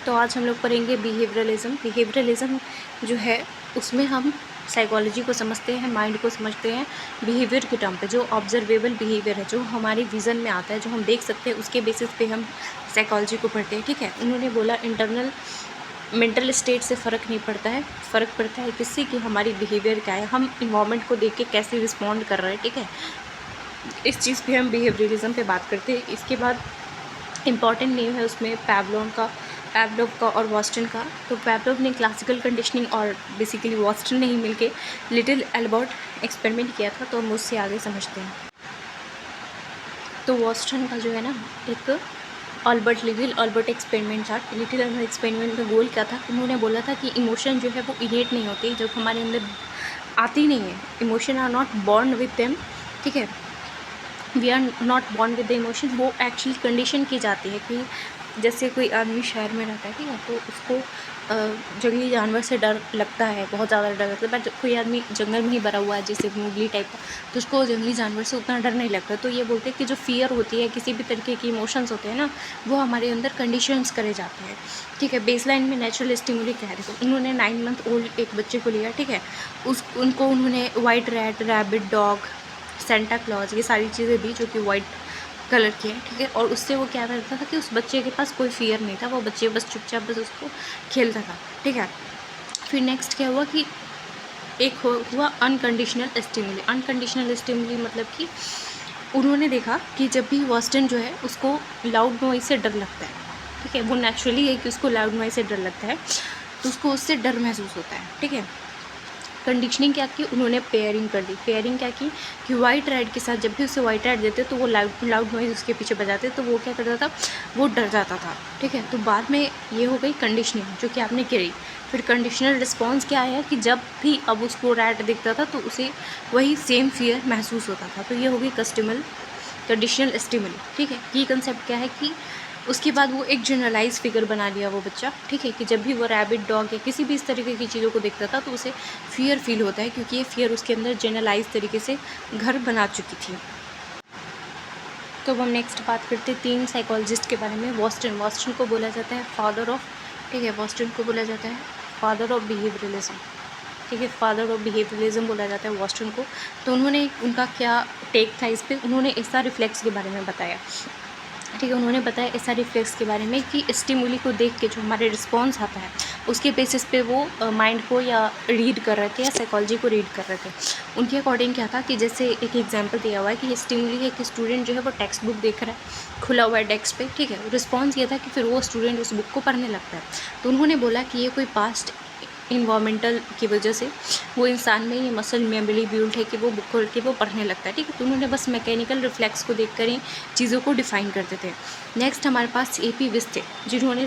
तो आज हम लोग पढ़ेंगे बिहेवियरलिज्म। बिहेवियरलिज्म जो है उसमें हम साइकोलॉजी को समझते हैं, माइंड को समझते हैं बिहेवियर के टर्म पे। जो ऑब्जर्वेबल बिहेवियर है, जो हमारे विज़न में आता है, जो हम देख सकते हैं, उसके बेसिस पे हम साइकोलॉजी को पढ़ते हैं। ठीक है, उन्होंने बोला इंटरनल मेंटल स्टेट से फ़र्क नहीं पड़ता है, फ़र्क पड़ता है किससे कि हमारी बिहेवियर क्या है, हम इन्वायरमेंट को देख के कैसे रिस्पॉन्ड कर रहे हैं। ठीक है, इस चीज़ पे हम बिहेवियरलिज्म पे बात करते हैं। इसके बाद इम्पॉर्टेंट नेम है उसमें पैवलोव का और वॉस्टन का। तो पैवलोव ने क्लासिकल कंडीशनिंग और बेसिकली वॉस्टन ने ही मिलके लिटिल एल्बर्ट एक्सपेरिमेंट किया था। तो हम उससे आगे समझते हैं। तो वॉस्टन का जो है ना एक लिटिल एल्बर्ट एक्सपेरिमेंट था। लिटिल एल्बर्ट एक्सपेरिमेंट का गोल क्या था? उन्होंने बोला था कि इमोशन जो है वो इनेट नहीं होती, जब हमारे अंदर आती नहीं है। Emotion are not born with them. ठीक है, we are not born with the emotion. वो एक्चुअली कंडीशन की जाती है कि जैसे कोई आदमी शहर में रहता है, ठीक है, तो उसको जंगली जानवर से डर लगता है, बहुत ज़्यादा डर लगता है। बट कोई आदमी जंगल में ही भरा हुआ है, जैसे मोगली टाइप का, तो उसको जंगली जानवर से उतना डर नहीं लगता। तो ये बोलते हैं कि जो फियर होती है, किसी भी तरीके की इमोशंस होते हैं ना, वो हमारे अंदर कंडीशंस करे जाते हैं। ठीक है, बेसलाइन में नेचुरल स्टिमुली कह रहे थे। उन्होंने 9 मंथ ओल्ड एक बच्चे को लिया। ठीक है, उनको उन्होंने white rat, rabbit, dog, Santa Claus, ये सारी चीज़ें दी जो कि वाइट कलर की है। ठीक है, और उससे वो क्या करता था कि उस बच्चे के पास कोई फियर नहीं था, वो बच्चे बस चुपचाप बस उसको खेलता था। ठीक है, फिर नेक्स्ट क्या हुआ कि एक हुआ अनकंडीशनल स्टिमुली। अनकंडीशनल स्टिमुली मतलब कि उन्होंने देखा कि जब भी वॉस्टन जो है उसको लाउड नॉइज से डर लगता है। ठीक है, वो नेचुरली है कि उसको लाउड नॉइज से डर लगता है, तो उसको उससे डर महसूस होता है। ठीक है, कंडीशनिंग क्या की? उन्होंने पेयरिंग कर दी। पेयरिंग क्या की कि वाइट राइड के साथ जब भी उसे वाइट राइड देते तो वो लाउड नॉइज उसके पीछे बजाते, तो वो क्या करता था? वो डर जाता था। ठीक है, तो बाद में ये हो गई कंडीशनिंग जो कि आपने करी। फिर कंडीशनल रिस्पॉन्स क्या आया कि जब भी अब उसको रैट दिखता था तो उसे वही सेम फियर महसूस होता था। तो ये हो गई कंडीशनल स्टिमुली। ठीक है, ये कंसेप्ट क्या है कि उसके बाद वो एक जनरलाइज फिगर बना लिया वो बच्चा। ठीक है, कि जब भी वो रैबिट, डॉग या किसी भी इस तरीके की चीज़ों को देखता था तो उसे फियर फील होता है, क्योंकि ये फियर उसके अंदर जनरलाइज तरीके से घर बना चुकी थी। तो अब हम नेक्स्ट बात करते हैं 3 साइकोलॉजिस्ट के बारे में। वॉस्टन को बोला जाता है फादर ऑफ, ठीक है, वॉस्टन को बोला जाता है फादर ऑफ बिहेवियरलिज्म। ठीक है, फादर ऑफ बिहेवियरलिज्म बोला जाता है वॉस्टन को। तो उन्होंने, उनका क्या टेक था इस पर, उन्होंने एसा रिफ्लेक्स के बारे में बताया। ठीक है, उन्होंने बताया एसा रिफ्लेक्स के बारे में कि स्टिमुली को देख के जो हमारे रिस्पॉन्स आता है उसके बेसिस पे वो माइंड को या रीड कर रहे थे या साइकोलॉजी को रीड कर रहे थे। उनके अकॉर्डिंग क्या था कि जैसे एक एग्जांपल दिया हुआ है कि स्टिमुली है कि स्टूडेंट जो है वो टेक्स्ट बुक देख रहा है खुला हुआ है डेस्क पे। ठीक है, रिस्पॉन्स ये था कि फिर वो स्टूडेंट उस बुक को पढ़ने लगता है। तो उन्होंने बोला कि ये कोई पास्ट इन्वामेंटल की वजह से वो इंसान में ये मसल मेमोरी बिल्ड है कि वो बुक खोल के वो पढ़ने लगता है। ठीक है, तो उन्होंने बस मैकेनिकल रिफ्लेक्स को देखकर ही चीज़ों को डिफ़ाइन करते थे। नेक्स्ट हमारे पास AP विस थे, जिन्होंने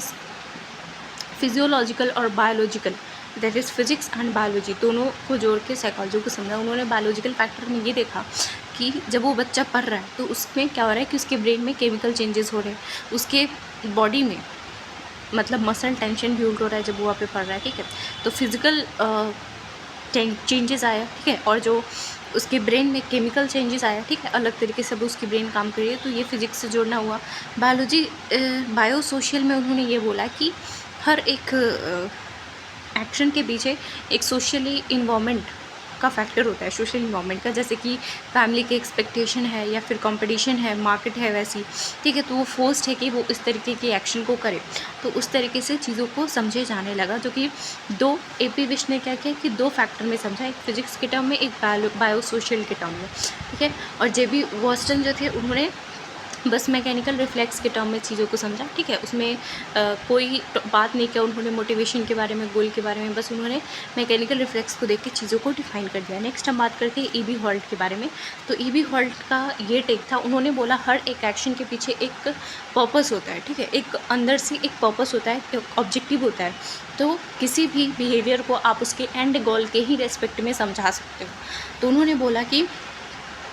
फिजियोलॉजिकल और biological, that is physics and biology, दोनों को जोड़ के साइकोलॉजी को समझा। उन्होंने बायोलॉजिकल फैक्टर में ये देखा कि जब वो बच्चा पढ़ रहा है तो उसमें क्या हो रहा है कि उसके ब्रेन में केमिकल चेंजेस हो रहे हैं, उसके बॉडी में मतलब मसल टेंशन बिल्ड हो रहा है जब वो वहाँ पे पढ़ रहा है। ठीक है, तो फिज़िकल चेंजेस आया। ठीक है, और जो उसके ब्रेन में केमिकल चेंजेस आया। ठीक है, अलग तरीके से अब उसकी ब्रेन काम कर रही है, तो ये फिज़िक्स से जोड़ना हुआ। बायोसोशल में उन्होंने ये बोला कि हर एक एक्शन के पीछे एक सोशली इन्वायरमेंट का फैक्टर होता है, सोशल इन्वायरमेंट का, जैसे कि फैमिली के एक्सपेक्टेशन है या फिर कंपटीशन है, मार्केट है वैसी। ठीक है, तो वो फोर्स्ड है कि वो इस तरीके की एक्शन को करे। तो उस तरीके से चीज़ों को समझे जाने लगा, जो कि AP विश ने क्या किया कि 2 फैक्टर में समझा, एक फिजिक्स के टर्म में, एक बायोसोशल के टर्म में। ठीक है, और JB वॉस्टन जो थे उन्होंने बस मैकेनिकल रिफ्लेक्स के टर्म में चीज़ों को समझा। ठीक है, उसमें कोई बात नहीं किया उन्होंने मोटिवेशन के बारे में, गोल के बारे में, बस उन्होंने मैकेनिकल रिफ्लेक्स को देख के चीज़ों को डिफाइन कर दिया। नेक्स्ट हम बात करते हैं EB हॉल्ट के बारे में। तो EB हॉल्ट का ये टेक था, उन्होंने बोला हर एक एक्शन के पीछे एक पर्पस होता है। ठीक है, एक अंदर से एक पर्पस होता है, एक ऑब्जेक्टिव होता है। तो किसी भी बिहेवियर को आप उसके एंड गोल के ही रेस्पेक्ट में समझा सकते हो। तो उन्होंने बोला कि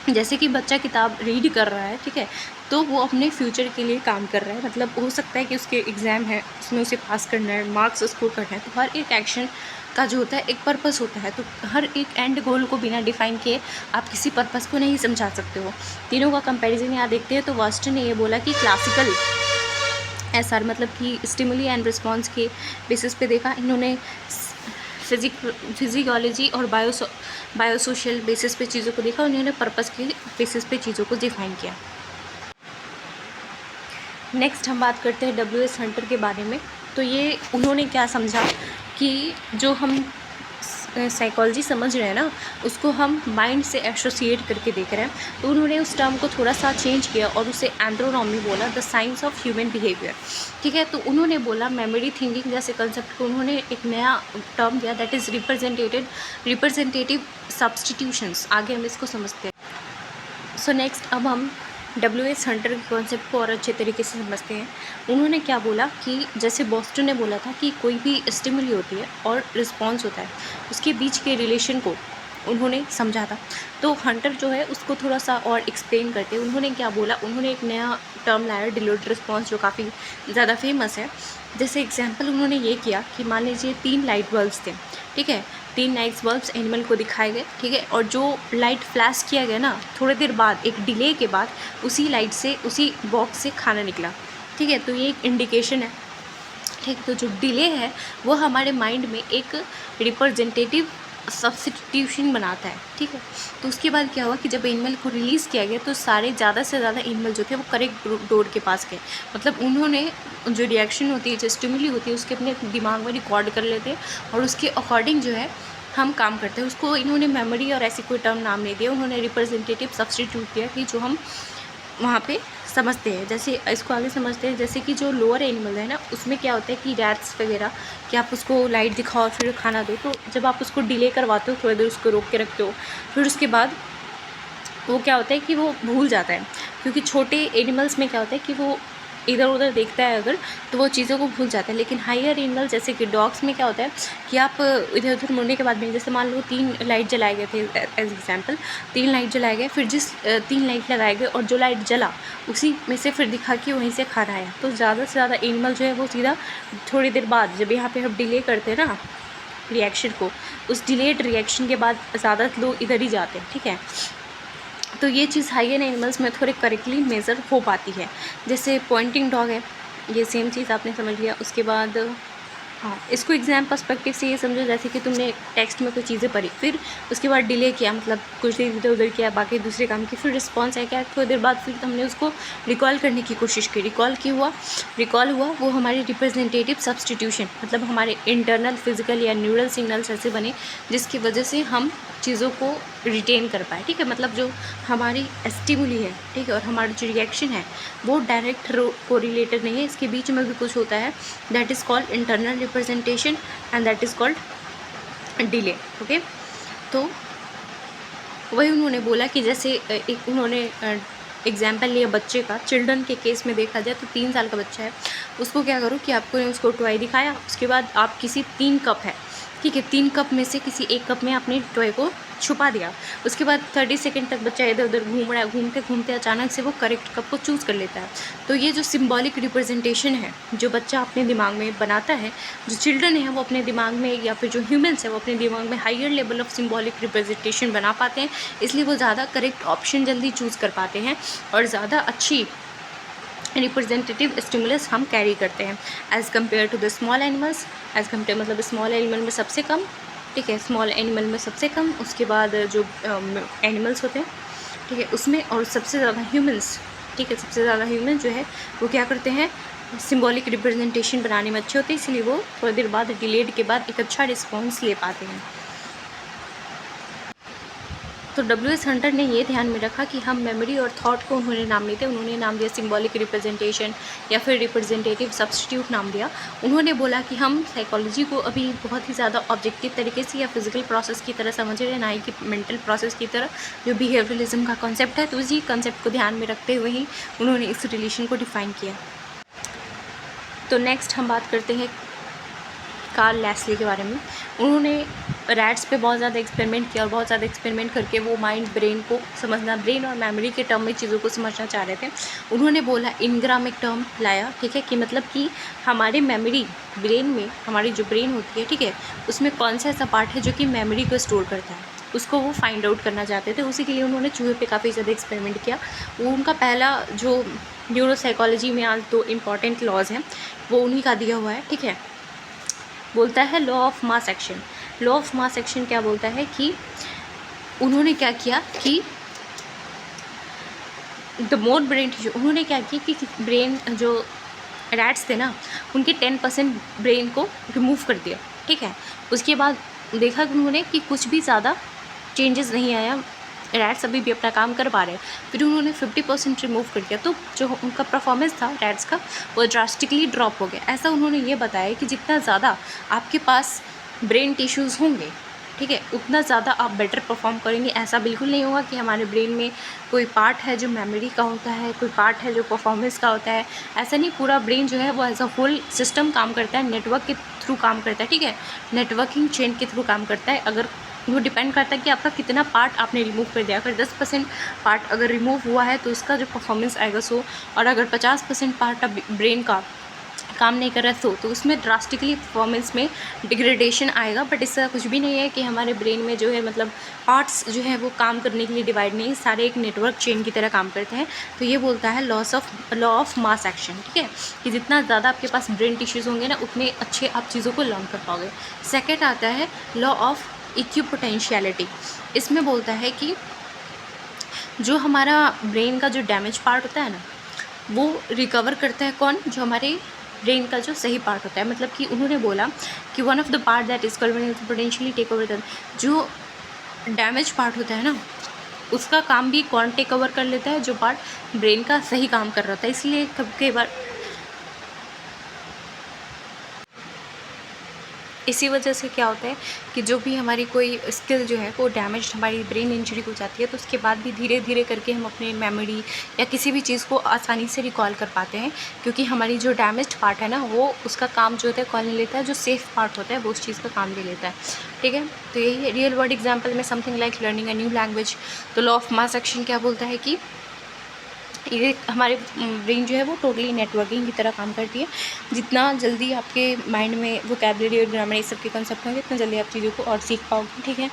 जैसे कि बच्चा किताब रीड कर रहा है, ठीक है, तो वो अपने फ्यूचर के लिए काम कर रहा है। मतलब हो सकता है कि उसके एग्ज़ाम है, उसमें उसे पास करना है, मार्क्स स्कोर करना है, तो हर एक एक्शन का जो होता है एक पर्पस होता है। तो हर एक एंड गोल को बिना डिफाइन किए आप किसी पर्पस को नहीं समझा सकते हो। तीनों का कंपैरिजन यहाँ देखते हैं। तो वॉस्टन ने ये बोला कि SR मतलब कि स्टिमुली एंड रिस्पॉन्स के बेसिस पे देखा। इन्होंने फिजियोलॉजी और बायोसोशल बेसिस पे चीज़ों को देखा। उन्होंने पर्पस के बेसिस पे चीज़ों को डिफाइन किया। नेक्स्ट हम बात करते हैं WS हंटर के बारे में। तो ये उन्होंने क्या समझा कि जो हम साइकोलॉजी समझ रहे हैं ना, उसको हम माइंड से एसोसिएट करके देख रहे हैं। तो उन्होंने उस टर्म को थोड़ा सा चेंज किया और उसे एंथ्रोनॉमी बोला, the science of human behaviour. ठीक है, तो उन्होंने बोला मेमोरी थिंकिंग जैसे कंसेप्ट को उन्होंने एक नया टर्म दिया, दैट इज़ रिप्रेजेंटेटिव सब्सटीट्यूशंस। आगे हम इसको समझते हैं। सो नेक्स्ट अब हम WS हंटर के कॉन्सेप्ट को और अच्छे तरीके से समझते हैं। उन्होंने क्या बोला कि जैसे बॉस्टन ने बोला था कि कोई भी स्टिमुली होती है और रिस्पॉन्स होता है, उसके बीच के रिलेशन को उन्होंने समझा था। तो हंटर जो है उसको थोड़ा सा और एक्सप्लेन करते उन्होंने क्या बोला, उन्होंने एक नया टर्म लाया, डिलेड रिस्पॉन्स, जो काफ़ी ज़्यादा फेमस है। जैसे एग्जाम्पल उन्होंने ये किया कि मान लीजिए 3 लाइट बल्ब्स थे। ठीक है, 3 लाइट बल्ब्स एनिमल को दिखाए गए। ठीक है, और जो लाइट फ्लैश किया गया ना, थोड़ी देर बाद एक डिले के बाद उसी लाइट से, उसी बॉक्स से खाना निकला। ठीक है, तो ये एक इंडिकेशन है। ठीक, तो जो डिले है वो हमारे माइंड में एक रिप्रेजेंटेटिव सब्स्टिट्यूशन बनाता है। ठीक है, तो उसके बाद क्या हुआ कि जब एनिमल को रिलीज़ किया गया तो सारे ज़्यादा से ज़्यादा एनिमल जो थे वो करेक्ट डोर के पास गए। मतलब उन्होंने जो रिएक्शन होती है, जो स्टिमुली होती है, उसके अपने दिमाग में रिकॉर्ड कर लेते हैं और उसके अकॉर्डिंग जो है हम काम करते हैं। उसको इन्होंने मेमोरी और ऐसी कोई टर्म नाम नहीं दिया, उन्होंने रिप्रेजेंटेटिव सब्स्टिट्यूट किया कि जो हम वहाँ पे समझते हैं। जैसे इसको आगे समझते हैं, जैसे कि जो लोअर एनिमल है ना, उसमें क्या होता है कि रैट्स वगैरह, कि आप उसको लाइट दिखाओ और फिर खाना दो। तो जब आप उसको डिले करवाते हो, थोड़ी देर उसको रोक के रखते हो, फिर उसके बाद वो क्या होता है कि वो भूल जाता है। क्योंकि छोटे एनिमल्स में क्या होता है कि वो इधर उधर देखता है अगर, तो वो चीज़ों को भूल जाता है। लेकिन हायर एनिमल जैसे कि डॉग्स में क्या होता है कि आप इधर उधर मुड़ने के बाद में, जैसे मान लो 3 लाइट जलाए गए थे एज एग्जाम्पल, 3 लाइट जलाए गए, फिर जिस 3 लाइट लगाए गए और जो लाइट जला उसी में से फिर दिखा के वहीं से खाना आया। तो ज़्यादा से ज़्यादा एनिमल जो है वो सीधा थोड़ी देर बाद, जब यहाँ पे हम डिले करते हैं ना रिएक्शन को, उस डिलेड रिएक्शन के बाद ज़्यादा लोग इधर ही जाते हैं। ठीक है, तो ये चीज़ हाइयर एनिमल्स में थोड़े करेक्टली मेज़र हो पाती है। जैसे पॉइंटिंग डॉग है, ये सेम चीज़ आपने समझ लिया। उसके बाद हाँ, इसको एग्जाम पर्सपेक्टिव से ये समझो जैसे कि तुमने टेक्स्ट में कोई चीज़ें पढ़ी, फिर उसके बाद डिले किया, मतलब कुछ देर इधर उधर किया, बाकी दूसरे काम की, फिर रिस्पॉन्स है क्या, थोड़ी देर बाद फिर हमने उसको रिकॉल करने की कोशिश की। रिकॉल हुआ वो हमारी रिप्रेजेंटेटिव सब्स्टिट्यूशन, मतलब हमारे इंटरनल फिजिकल या न्यूरल सिग्नल्स ऐसे बने जिसकी वजह से हम चीज़ों को रिटेन कर पाए। ठीक है, मतलब जो हमारी स्टिमुली है, ठीक है, और हमारा जो रिएक्शन है वो डायरेक्ट कोरिलेटेड नहीं है, इसके बीच में भी कुछ होता है, that is called internal representation and that is called delay. Okay, तो वही उन्होंने बोला कि जैसे एक उन्होंने एग्जाम्पल लिया बच्चे का। चिल्ड्रन के केस में देखा जाए तो 3 साल का बच्चा है, उसको क्या करो कि आपको उसको टॉय दिखाया, उसके बाद आप किसी 3 कप है, ठीक है, 3 कप में से किसी एक कप में आपने टॉय को छुपा दिया। उसके बाद 30 सेकंड तक बच्चा इधर उधर घूम रहा है, घूमते घूमते अचानक से वो करेक्ट कप को चूज़ कर लेता है। तो ये जो सिंबॉलिक रिप्रेजेंटेशन है जो बच्चा अपने दिमाग में बनाता है, जो चिल्ड्रन है वो अपने दिमाग में, या फिर जो ह्यूमन्स है वो अपने दिमाग में higher level of symbolic representation बना पाते हैं, इसलिए वो ज़्यादा करेक्ट ऑप्शन जल्दी चूज़ कर पाते हैं और ज़्यादा अच्छी रिप्रेजेंटेटिव स्टिमुलस हम कैरी करते हैं as compare to the small animals. As compare मतलब स्मॉल एनिमल में सबसे कम, ठीक है, स्मॉल एनिमल में सबसे कम, उसके बाद जो एनिमल्स होते हैं, ठीक है, उसमें, और सबसे ज़्यादा ह्यूमंस, ठीक है, सबसे ज़्यादा ह्यूमन जो है वो क्या करते हैं, सिंबॉलिक रिप्रेजेंटेशन बनाने में अच्छे होते हैं, इसलिए वो थोड़ी देर बाद डिलेड के बाद एक अच्छा रिस्पॉन्स ले पाते हैं। तो WS हंटर ने ये ध्यान में रखा कि हम मेमोरी और थॉट को उन्होंने नाम नहीं दिया, उन्होंने नाम दिया सिंबॉलिक रिप्रेजेंटेशन या फिर रिप्रेजेंटेटिव सब्स्टिट्यूट नाम दिया। उन्होंने बोला कि हम साइकोलॉजी को अभी बहुत ही ज़्यादा ऑब्जेक्टिव तरीके से या फिजिकल प्रोसेस की तरह समझ रहे हैं, ना ही कि मेंटल प्रोसेस की तरह जो बिहेवियरलिज्म का कॉन्सेप्ट है। तो इसी कॉन्सेप्ट को ध्यान में रखते हुए ही उन्होंने इस रिलेशन को डिफ़ाइन किया। तो नेक्स्ट हम बात करते हैं कार्ल लेस्ली के बारे में। उन्होंने रैट्स पे बहुत ज़्यादा एक्सपेरिमेंट किया और बहुत ज़्यादा एक्सपेरिमेंट करके वो माइंड, ब्रेन को समझना, ब्रेन और मेमोरी के टर्म में चीज़ों को समझना चाह रहे थे। उन्होंने बोला इनग्राम एक टर्म लाया, ठीक है, कि मतलब कि हमारे मेमोरी, ब्रेन में हमारी जो ब्रेन होती है, ठीक है, उसमें कौन सा ऐसा पार्ट है जो कि मेमोरी को स्टोर करता है। उसको वो फाइंड आउट करना चाहते थे। उसी के लिए उन्होंने चूहे पे काफ़ी ज़्यादा एक्सपेरिमेंट किया। वो उनका पहला जो न्यूरोसाइकोलॉजी में आज 2 इम्पॉर्टेंट लॉज हैं वो उन्हीं का दिया हुआ है, ठीक है। बोलता है law of mass action. Law of mass action क्या बोलता है कि उन्होंने क्या किया कि द मोर ब्रेन टिश्यू, उन्होंने क्या किया कि ब्रेन जो रैट्स थे ना उनके 10% ब्रेन को रिमूव कर दिया, ठीक है। उसके बाद देखा कि उन्होंने कि कुछ भी ज़्यादा चेंजेस नहीं आया, रैट्स अभी भी अपना काम कर पा रहे हैं। फिर उन्होंने 50% रिमूव कर दिया, तो जो उनका परफॉर्मेंस था रैट्स का वो ड्रास्टिकली ड्रॉप हो गया। ऐसा उन्होंने ये बताया कि जितना ज़्यादा आपके पास ब्रेन टिश्यूज़ होंगे, ठीक है, उतना ज़्यादा आप बेटर परफॉर्म करेंगे। ऐसा बिल्कुल नहीं होगा कि हमारे ब्रेन में कोई पार्ट है जो मेमोरी का होता है, कोई पार्ट है जो परफॉर्मेंस का होता है। ऐसा नहीं, पूरा ब्रेन जो है वो एज अ होल सिस्टम काम करता है, नेटवर्क के थ्रू काम करता है, ठीक है, नेटवर्किंग चेन के थ्रू काम करता है। अगर वो डिपेंड करता है कि आपका कितना पार्ट आपने रिमूव कर दिया। अगर 10% पार्ट अगर रिमूव हुआ है तो उसका जो परफॉर्मेंस आएगा सो, और अगर 50% पार्ट अब ब्रेन का काम नहीं कर रहा है तो उसमें ड्रास्टिकली परफॉर्मेंस में डिग्रेडेशन आएगा। बट इसका कुछ भी नहीं है कि हमारे ब्रेन में जो है मतलब पार्ट्स जो है वो काम करने के लिए डिवाइड नहीं, सारे एक नेटवर्क चेन की तरह काम करते हैं। तो ये बोलता है लॉ ऑफ मास एक्शन, ठीक है, कि जितना ज़्यादा आपके पास ब्रेन टिश्यूज़ होंगे ना उतने अच्छे आप चीज़ों को लर्न कर पाओगे। सेकेंड आता है लॉ ऑफ इक्विपोटेंशियलिटी। इसमें बोलता है कि जो हमारा ब्रेन का जो डैमेज पार्ट होता है ना वो रिकवर करता है कौन, जो हमारे ब्रेन का जो सही पार्ट होता है। मतलब कि उन्होंने बोला कि one of the part that is potentially take over the, जो डैमेज पार्ट होता है ना उसका काम भी कौन टेक ओवर कर लेता है, जो पार्ट ब्रेन का सही काम कर रहा था। इसलिए कई बार इसी वजह से क्या होता है कि जो भी हमारी कोई स्किल जो है वो डैमेज, हमारी ब्रेन इंजरी हो जाती है तो उसके बाद भी धीरे धीरे करके हम अपने मेमोरी या किसी भी चीज़ को आसानी से रिकॉल कर पाते हैं, क्योंकि हमारी जो डैमेज्ड पार्ट है ना वो उसका काम जो होता है कॉल नहीं लेता है, जो सेफ पार्ट होता है वो उस चीज़ का काम ले लेता है, ठीक है। तो यही रियल वर्ल्ड एग्जाम्पल में something like learning a new language. तो लॉ ऑफ मास एक्शन क्या बोलता है कि ये हमारे ब्रेन जो है वो टोटली नेटवर्किंग की तरह काम करती है। जितना जल्दी आपके माइंड में वोकैबुलरी और ग्रामर ये सब के कंसेप्ट होंगे उतना जल्दी आप चीज़ों को और सीख पाओगे, ठीक है।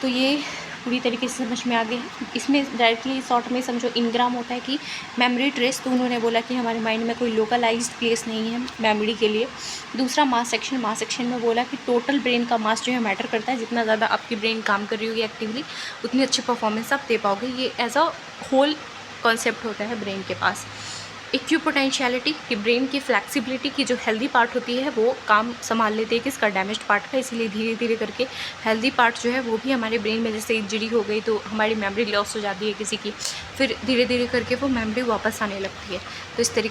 तो ये पूरी तरीके से समझ में आ गया है। इसमें डायरेक्टली शॉर्ट में समझो इनग्राम होता है कि मेमोरी ट्रेस। तो उन्होंने बोला कि हमारे माइंड में कोई लोकलाइज्ड प्लेस नहीं है मेमोरी के लिए। दूसरा मास सेक्शन में बोला कि टोटल ब्रेन का मास जो है मैटर करता है, जितना ज़्यादा आपकी ब्रेन काम कर रही होगी एक्टिवली उतनी अच्छी परफॉर्मेंस आप दे पाओगे। ये एज अ होल कॉन्सेप्ट होता है ब्रेन के पास। इक्विपोटेंशियलिटी कि ब्रेन की फ्लेक्सिबिलिटी की जो हेल्दी पार्ट होती है वो काम संभाल लेती है किसका, डैमेज्ड पार्ट का। इसीलिए धीरे धीरे करके हेल्दी पार्ट जो है वो भी हमारे ब्रेन में, जैसे इंजरी हो गई तो हमारी मेमोरी लॉस हो जाती है किसी की, फिर धीरे धीरे करके वो मेमोरी वापस आने लगती है। तो इस तरीके